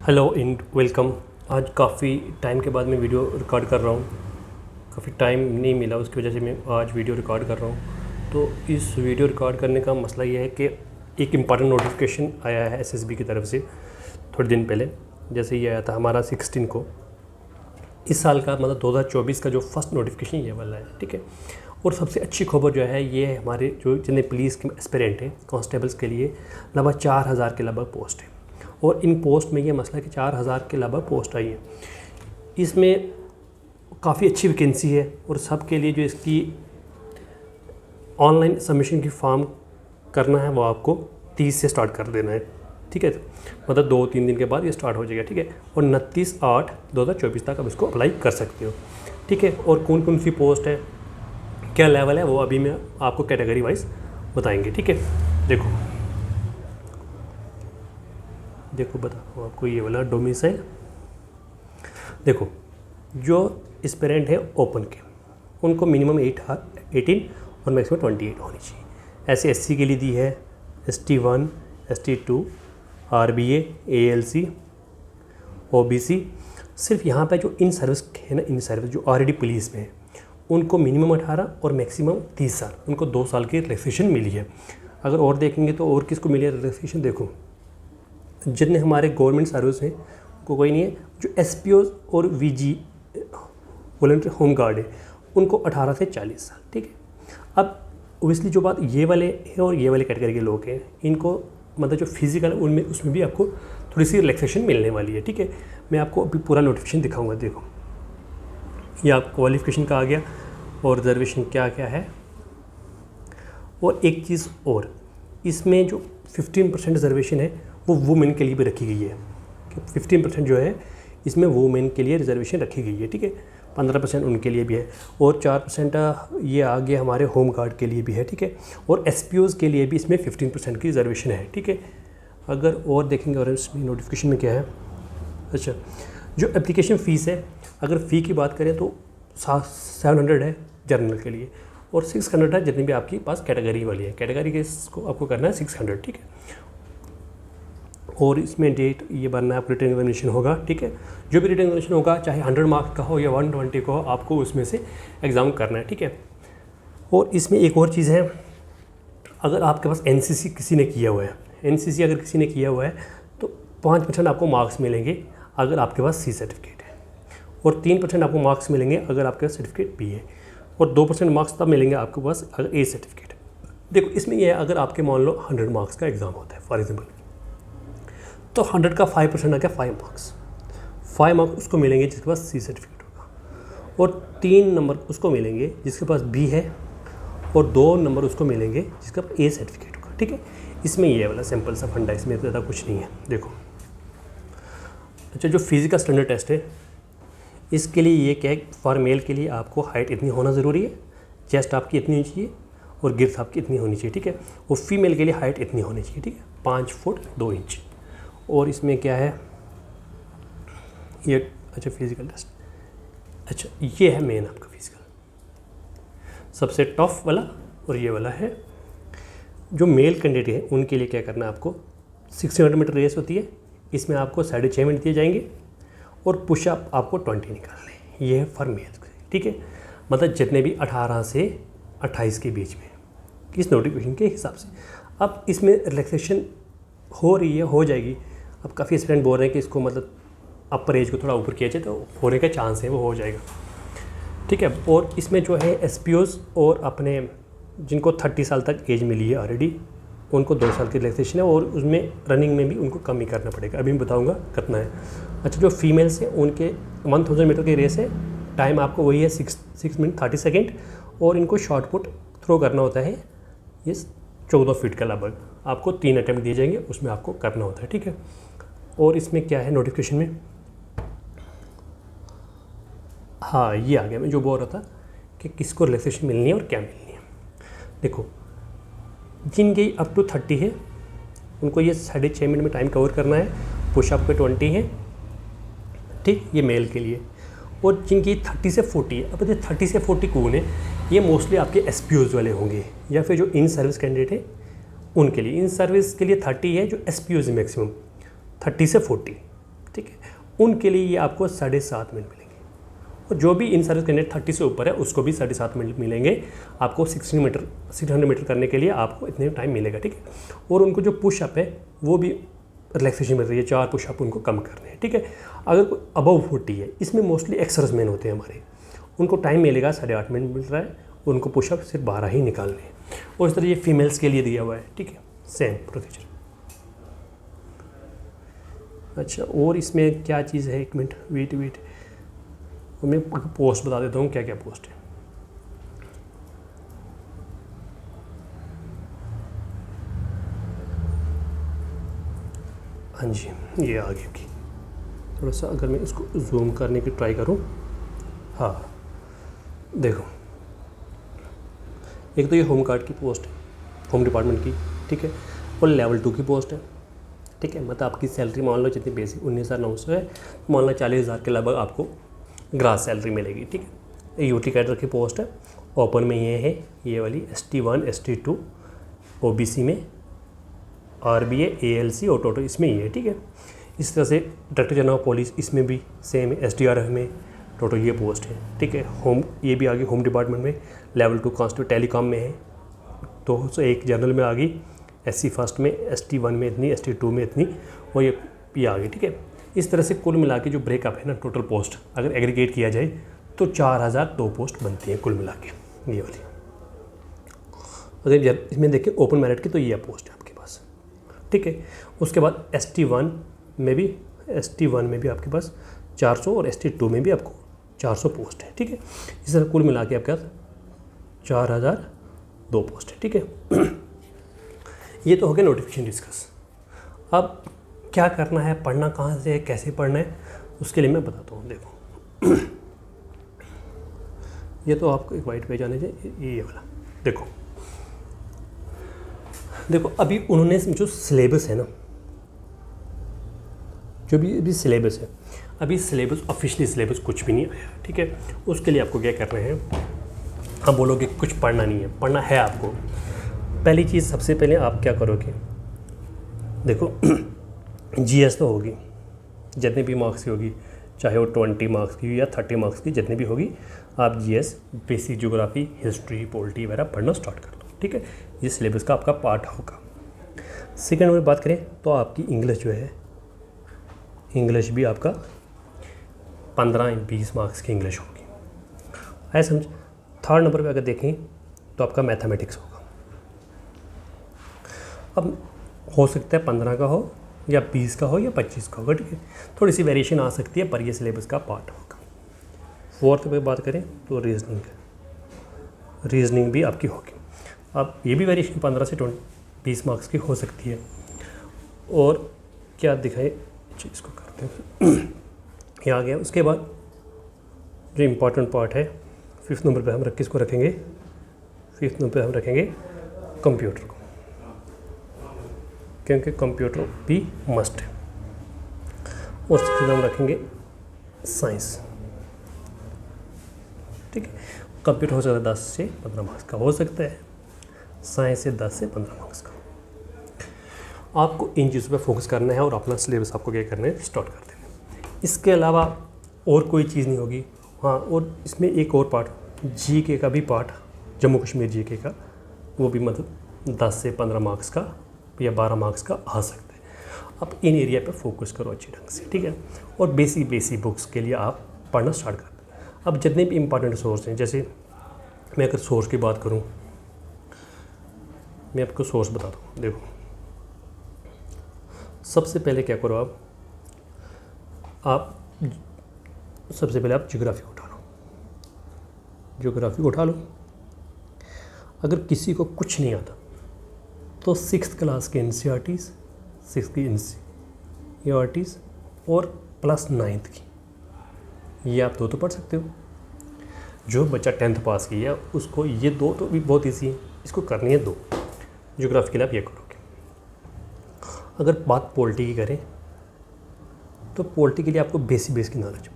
Hello and welcome. आज काफ़ी time के बाद मैं वीडियो रिकॉर्ड कर रहा हूँ। काफ़ी टाइम नहीं मिला, उसकी वजह से मैं आज वीडियो रिकॉर्ड कर रहा हूँ। तो इस वीडियो रिकॉर्ड करने का मसला ये है कि एक इम्पॉर्टेंट नोटिफिकेशन आया है एसएसबी की तरफ से थोड़े दिन पहले। जैसे ये आया था हमारा 16 को, इस साल का मतलब 2024 का जो फर्स्ट नोटिफिकेशन ये वाला है, ठीक है। और सबसे अच्छी खबर जो है ये है, हमारे जो जितने पुलिस के एस्पिरेंट हैं कांस्टेबल्स के लिए लगभग 4000 के लगभग पोस्ट है। और इन पोस्ट में ये मसला कि 4000 के लगभग पोस्ट आई है। इसमें काफ़ी अच्छी वैकेंसी है और सब के लिए जो इसकी ऑनलाइन सबमिशन की फॉर्म करना है वो आपको 30 से स्टार्ट कर देना है, ठीक है। मतलब 2-3 दिन के बाद ये स्टार्ट हो जाएगा, ठीक है। और 29/8/2024 तक आप इसको अप्लाई कर सकते हो, ठीक है। और कौन कौन सी पोस्ट है, क्या लेवल है, वो अभी मैं आपको कैटेगरी वाइज बताएंगे, ठीक है। देखो बता रहा हूँ आपको, ये वाला डोमिसाइल। देखो जो एस्पिरेंट है ओपन के, उनको मिनिमम 18 और मैक्सिमम 28 होनी चाहिए। ऐसे एससी के लिए दी है ST1, ST2, RBA, ALC, OBC। सिर्फ यहाँ पे जो इन सर्विस है ना, इन सर्विस जो ऑलरेडी पुलिस में है उनको मिनिमम 18 और मैक्सिमम 30 साल, उनको 2 साल की रिलैक्सेशन मिली है। अगर और देखेंगे तो और किसको मिली है रिलैक्सेशन, देखो जितने हमारे गवर्नमेंट सर्विस हैं उनको कोई नहीं है। जो SPOs और VG वॉलंटियर होम गार्ड है उनको 18 से 40 साल, ठीक है। अब ओबियसली जो बात ये वाले हैं और ये वाले कैटेगरी के लोग हैं, इनको मतलब जो फिजिकल उनमें उसमें भी आपको थोड़ी सी रिलैक्सेशन मिलने वाली है, ठीक है। मैं आपको अभी पूरा नोटिफिकेशन दिखाऊंगा। देखो ये आप क्वालिफिकेशन का आ गया और रिजर्वेशन क्या क्या है। और एक चीज़ और, इसमें जो 15% रिजर्वेशन है वो वुमेन के लिए भी रखी गई है कि 15% जो है इसमें वुमेन के लिए रिजर्वेशन रखी गई है, ठीक है। 15% उनके लिए भी है और 4% ये आगे हमारे होम गार्ड के लिए भी है, ठीक है। और SPOs के लिए भी इसमें 15% की रिजर्वेशन है, ठीक है। अगर और देखेंगे और इसमें नोटिफिकेशन में क्या है, अच्छा जो एप्लीकेशन फ़ीस है, अगर फ़ी की बात करें तो 700 है जनरल के लिए और 600 है जितनी भी आपके पास कैटेगरी वाली है। कैटेगरी के इसको आपको करना है 600, ठीक है। और इसमें डेट ये भरना है, रिटन एग्जामिनेशन होगा, ठीक है। जो भी रिटन एग्जामिनेशन होगा चाहे 100 मार्क्स का हो या 120 का हो, आपको उसमें से एग्ज़ाम करना है, ठीक है। और इसमें एक और चीज़ है, अगर आपके पास NCC किसी ने किया हुआ है, NCC अगर किसी ने किया हुआ है तो 5% आपको मार्क्स मिलेंगे अगर आपके पास C सर्टिफिकेट है, और 3% आपको मार्क्स मिलेंगे अगर आपके पास सर्टिफिकेट B है, और 2% मार्क्स तब मिलेंगे आपके पास अगर A सर्टिफिकेट है। देखो इसमें यह है, अगर आपके मान लो 100 मार्क्स का एग्ज़ाम होता है फॉर एग्जाम्पल, तो 100 का 5% आ गया 5 मार्क्स उसको मिलेंगे जिसके पास C सर्टिफिकेट होगा, और 3 नंबर उसको मिलेंगे जिसके पास B है, और 2 नंबर उसको मिलेंगे जिसका A सर्टिफिकेट होगा, ठीक है। इसमें ये वाला सिंपल सा फंडा, इसमें ज़्यादा कुछ नहीं है। देखो अच्छा, जो फिजिकल स्टैंडर्ड टेस्ट है इसके लिए ये क्या है, फॉर मेल के लिए आपको हाइट इतनी होना ज़रूरी है, चेस्ट आपकी इतनी होनी चाहिए और गिर्थ आपकी इतनी होनी चाहिए, ठीक है। और फीमेल के लिए हाइट इतनी होनी चाहिए, ठीक है, 5 फुट 2 इंच। और इसमें क्या है ये, अच्छा फिज़िकल टेस्ट, अच्छा ये है मेन आपका फिज़िकल सबसे टफ वाला। और ये वाला है जो मेल कैंडिडेट है उनके लिए क्या करना है, आपको 600 मीटर रेस होती है, इसमें आपको 6.5 मिनट दिए जाएंगे और पुशअप आपको 20 निकालने। ये है फॉर मेल, ठीक है। मतलब जितने भी 18 से 28 के बीच में इस नोटिफिकेशन के हिसाब से। अब इसमें रिलैक्सेशन हो रही है, हो जाएगी। अब काफ़ी स्टूडेंट बोल रहे हैं कि इसको मतलब अपर एज को थोड़ा ऊपर किया जाए तो होने का चांस है, वो हो जाएगा, ठीक है। और इसमें जो है SPOs और अपने जिनको 30 साल तक एज मिली है ऑलरेडी, उनको 2 साल की रिलैक्सेशन है, और उसमें रनिंग में भी उनको कम ही करना पड़ेगा। अभी मैं बताऊंगा कितना है। अच्छा जो फीमेल्स हैं उनके 1000 मीटर की रेस है, टाइम आपको वही है 6 मिनट 30 सेकेंड, और इनको शॉर्ट पुट थ्रो करना होता है ये 14 फीट का लगभग। आपको 3 अटैम्प्ट दिए जाएंगे, उसमें आपको करना होता है, ठीक है। और इसमें क्या है नोटिफिकेशन में, हाँ ये आ गया मैं जो बोल रहा था कि किसको रिलैक्सेशन मिलनी है और क्या मिलनी है। देखो जिनकी अप टू 30 है उनको ये 6.5 मिनट में टाइम कवर करना है, पुशअप पे 20 है, ठीक, ये मेल के लिए। और जिनकी 30 से 40 है, अब ये 30 से 40 कौन है, ये मोस्टली आपके SPOs वाले होंगे या फिर जो इन सर्विस कैंडिडेट है उनके लिए। इन सर्विस के लिए 30 है, जो SPOs है मैक्सिमम 30 से 40, ठीक है, उनके लिए ये आपको 7.5 मिनट मिलेंगे। और जो भी इन सर्विस कैंडिडेट 30 से ऊपर है उसको भी 7.5 मिनट मिलेंगे। आपको 600 मीटर करने के लिए आपको इतने टाइम मिलेगा, ठीक है। और उनको जो पुशअप है वो भी रिलैक्सेशन मिल रही है, 4 पुशअप उनको कम करने हैं, ठीक है। अगर कोई अबव 40 है, इसमें मोस्टली एक्सर्समैन होते हैं हमारे, उनको टाइम मिलेगा 8.5 मिनट मिल रहा है, उनको पुशअप सिर्फ 12 ही निकालने हैं। और इस तरह ये फीमेल्स के लिए दिया हुआ है, ठीक है, सेम प्रोसीजर। अच्छा, और इसमें क्या चीज़ है, 1 मिनट वेट मैं पोस्ट बता देता हूँ क्या क्या पोस्ट है। हाँ जी, ये आ गई की थोड़ा सा, अगर मैं इसको जूम करने की ट्राई करूँ, हाँ देखो, एक तो ये होम गार्ड की पोस्ट है, होम डिपार्टमेंट की, ठीक है, और लेवल 2 की पोस्ट है, ठीक है। मतलब आपकी सैलरी मान लो जितनी बेसिक 19,900 है, मान लो 40,000 के लगभग आपको ग्रास सैलरी मिलेगी, ठीक है। यूटी कैडर की पोस्ट है, ओपन में ये है, ये वाली ST1 ST2, OBC में RBA ALC और टोटो इसमें ही है, ठीक है। इस तरह से डायरेक्टर जनरल ऑफ पुलिस इसमें भी सेम है, SDRF में टोटो ये पोस्ट है, ठीक है। होम ये भी आ गई होम डिपार्टमेंट में, लेवल 2 कांस्टेबल टेलीकॉम में है, 201 जनरल में आ गई, SC फर्स्ट में, ST1 में इतनी, ST2 में इतनी, और ये आ गई, ठीक है। इस तरह से कुल मिला के जो ब्रेकअप है ना टोटल पोस्ट, अगर एग्रीगेट किया जाए तो 4002 पोस्ट बनती है कुल मिला के, ये वाली। अगर इसमें देखें ओपन मेरिट की तो ये पोस्ट है आपके पास, ठीक है। उसके बाद ST1 में भी आपके पास 400 और ST2 में भी आपको 400 पोस्ट है, ठीक है। इस तरह कुल मिला के आपके पास 4002 पोस्ट है, ठीक है। ये तो हो गया नोटिफिकेशन डिस्कस। अब क्या करना है, पढ़ना कहाँ से है, कैसे पढ़ना है, उसके लिए मैं बताता हूँ। देखो ये तो आपको एक वाइट पेज आने चाहिए, ये वाला देखो अभी उन्होंने जो सिलेबस है ना, जो भी अभी सिलेबस है, अभी सिलेबस ऑफिशियली सिलेबस कुछ भी नहीं आया, ठीक है। उसके लिए आपको क्या करना है, हम बोलोगे कुछ पढ़ना नहीं है, पढ़ना है आपको। पहली चीज़, सबसे पहले आप क्या करोगे, देखो GS तो होगी, जितने भी मार्क्स की होगी, चाहे वो 20 मार्क्स की या 30 मार्क्स की, जितनी भी होगी, आप GS, basic geography, history, polity वगैरह पढ़ना स्टार्ट कर दो, ठीक है। ये सिलेबस का आपका पार्ट होगा। सेकेंड में बात करें तो आपकी इंग्लिश जो है, इंग्लिश भी आपका 15-20 मार्क्स की इंग्लिश होगी, ऐसा समझ। थर्ड नंबर पे अगर देखें तो आपका मैथमेटिक्स होगा। अब हो सकता है 15 का हो या 20 का हो या 25 का होगा, ठीक है। थोड़ी सी वेरिएशन आ सकती है, पर ये सिलेबस का पार्ट होगा। फोर्थ पे बात करें तो रीजनिंग भी आपकी होगी। अब ये भी वेरिएशन 15 से 20 मार्क्स की हो सकती है। और क्या दिखाए, इसको करते हैं ये आ गया। उसके बाद जो इम्पोर्टेंट पार्ट है, 5th नंबर पे हम किसको रखेंगे, 5th नंबर पे हम रखेंगे कंप्यूटर को, क्योंकि कंप्यूटर भी मस्ट है। और 6th में हम रखेंगे साइंस, ठीक है। कंप्यूटर हो सकता है 10 से 15 मार्क्स का हो सकता है, साइंस से 10 से 15 मार्क्स का। आपको इन चीज़ों पे फोकस करना है और अपना सिलेबस आपको क्या करना है, स्टार्ट कर देना है। इसके अलावा और कोई चीज़ नहीं होगी। हाँ, और इसमें एक और पार्ट, GK का भी पार्ट, जम्मू कश्मीर GK का, वो भी मतलब 10 से 15 मार्क्स का या 12 मार्क्स का आ सकता है। आप इन एरिया पे फोकस करो अच्छी ढंग से, ठीक है। और बेसिक बुक्स के लिए आप पढ़ना स्टार्ट कर दो। अब जितने भी इम्पॉर्टेंट सोर्स हैं, जैसे मैं अगर सोर्स की बात करूं, मैं आपको सोर्स बताता हूँ। देखो सबसे पहले क्या करो, आप सबसे पहले आप ज्योग्राफी उठा लो। अगर किसी को कुछ नहीं आता तो 6th क्लास के NCERTs, 6th की NCERTs और प्लस 9th की, ये आप दो तो पढ़ सकते हो। जो बच्चा 10th पास किया उसको ये दो तो भी बहुत ईजी है, इसको करनी है 2। ज्योग्राफी के लिए आप ये करोगे। अगर बात पॉलिटी की करें तो पॉलिटी के लिए आपको बेसिक की नॉलेज,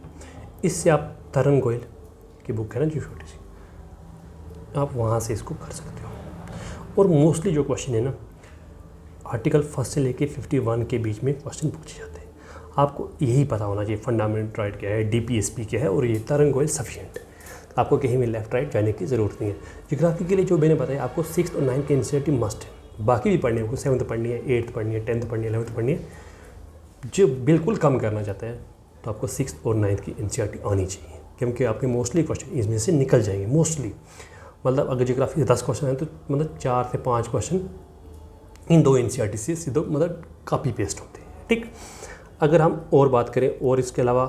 इससे आप तरन गोयल की बुक है ना जो छोटी सी, आप वहाँ से इसको कर सकते हो। और मोस्टली जो क्वेश्चन है ना, आर्टिकल 1 से लेके 51 के बीच में क्वेश्चन पूछे जाते हैं। आपको यही पता होना चाहिए फंडामेंटल राइट क्या है, DPSP क्या है और ये तरंग ऑयल सफिशिएंट। आपको कहीं भी लेफ्ट राइट जाने की ज़रूरत नहीं है। जियोग्राफी के लिए जो मैंने बताया आपको 6th और 9th की एनसीईआरटी मस्ट है, बाकी भी पढ़नी है, आपको 7th पढ़नी है, 8th पढ़नी है, 10th पढ़नी है, 11th पढ़नी है। जो बिल्कुल कम करना चाहता है तो आपको 6th और 9th की एनसीईआरटी आनी चाहिए, क्योंकि आपके मोस्टली क्वेश्चन इसमें से निकल जाएंगे। मोस्टली मतलब अगर जियोग्राफी 10 क्वेश्चन हैं तो मतलब 4 से 5 क्वेश्चन इन 2 एनसीईआरटी से सीधे मतलब कॉपी पेस्ट होते हैं। ठीक, अगर हम और बात करें और इसके अलावा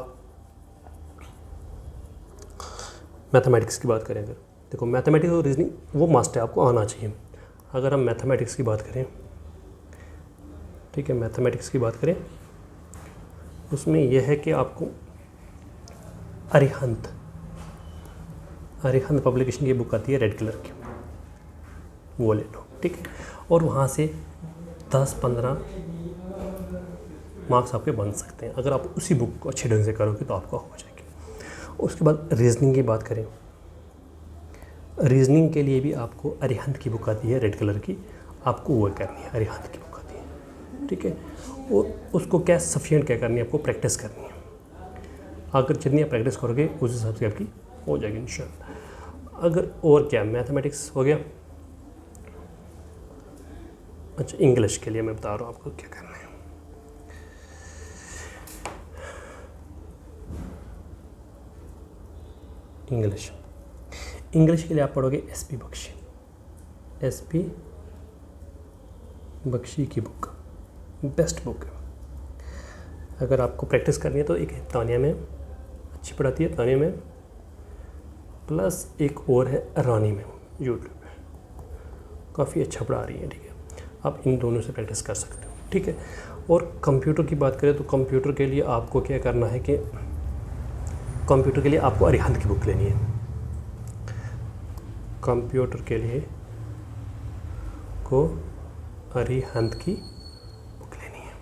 मैथमेटिक्स की बात करें, अगर देखो मैथमेटिक्स और रीजनिंग वो मस्ट है, आपको आना चाहिए। अगर हम मैथमेटिक्स की बात करें, ठीक है, मैथमेटिक्स की बात करें उसमें यह है कि आपको अरिहंत पब्लिकेशन की बुक आती है रेड कलर की, वो ले लो। ठीक है, और वहाँ से 10-15 मार्क्स आपके बन सकते हैं अगर आप उसी बुक को अच्छे ढंग से करोगे तो आपका हो जाएगी। उसके बाद रीजनिंग की बात करें, रीजनिंग के लिए भी आपको अरिहंत की बुक आती है रेड कलर की, आपको वो करनी है, अरिहंत की बुक आती है। ठीक है, और उसको क्या सफिशिएंट क्या करनी है, आपको प्रैक्टिस करनी है। अगर जितनी आप प्रैक्टिस करोगे उस हिसाब से आपकी हो जाएगी इंशाल्लाह। अगर और क्या, मैथमेटिक्स हो गया। अच्छा, इंग्लिश के लिए मैं बता रहा हूँ आपको क्या करना है। इंग्लिश के लिए आप पढ़ोगे SP बख्शी की बुक, बेस्ट बुक है। अगर आपको प्रैक्टिस करनी है तो एक है तानिया मैम, अच्छी पढ़ाती है तानिया मैम, प्लस एक और है रानी मैम, यूट्यूब पे काफ़ी अच्छा पढ़ा रही है। ठीक है, आप इन दोनों से प्रैक्टिस कर सकते हो। ठीक है, और कंप्यूटर की बात करें तो कंप्यूटर के लिए आपको क्या करना है कि कंप्यूटर के लिए आपको अरिहंत की बुक लेनी है। कंप्यूटर के लिए को अरिहंत की बुक लेनी है,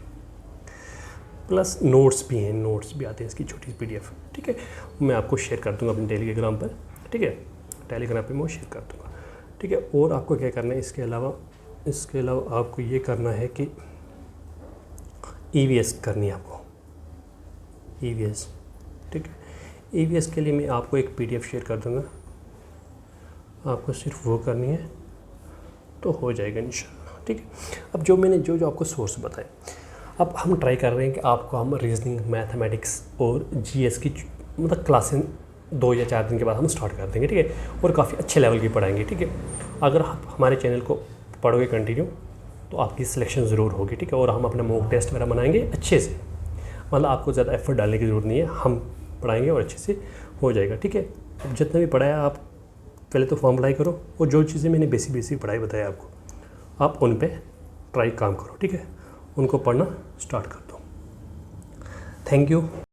प्लस नोट्स भी आते हैं इसकी छोटी PDF। ठीक है, मैं आपको शेयर कर दूंगा अपने टेलीग्राम पर। ठीक है, टेलीग्राम पे मैं शेयर कर दूंगा। ठीक है, और आपको क्या करना है इसके अलावा आपको ये करना है कि EVS करनी है आपको, EVS। ठीक है, EVS के लिए मैं आपको एक PDF शेयर कर दूंगा, आपको सिर्फ वो करनी है तो हो जाएगा इंशाल्लाह। ठीक है, अब जो मैंने जो आपको सोर्स बताए, अब हम ट्राई कर रहे हैं कि आपको हम रीजनिंग, मैथमेटिक्स और GS की मतलब क्लासें 2 या 4 दिन के बाद हम स्टार्ट कर देंगे। ठीक है, और काफ़ी अच्छे लेवल की पढ़ाएंगे। ठीक है, अगर आप हमारे चैनल को पढ़ोगे कंटिन्यू तो आपकी सिलेक्शन ज़रूर होगी। ठीक है, और हम अपना मॉक टेस्ट वगैरह बनाएंगे अच्छे से, मतलब आपको ज़्यादा एफर्ट डालने की ज़रूरत नहीं है, हम पढ़ाएंगे और अच्छे से हो जाएगा। ठीक है, अब जितना भी पढ़ाया आप पहले तो फॉर्म अप्लाई करो, और जो चीज़ें मैंने बेसिक पढ़ाई बताया आपको, आप उन पे ट्राई काम करो। ठीक है, उनको पढ़ना स्टार्ट कर दो। Thank you.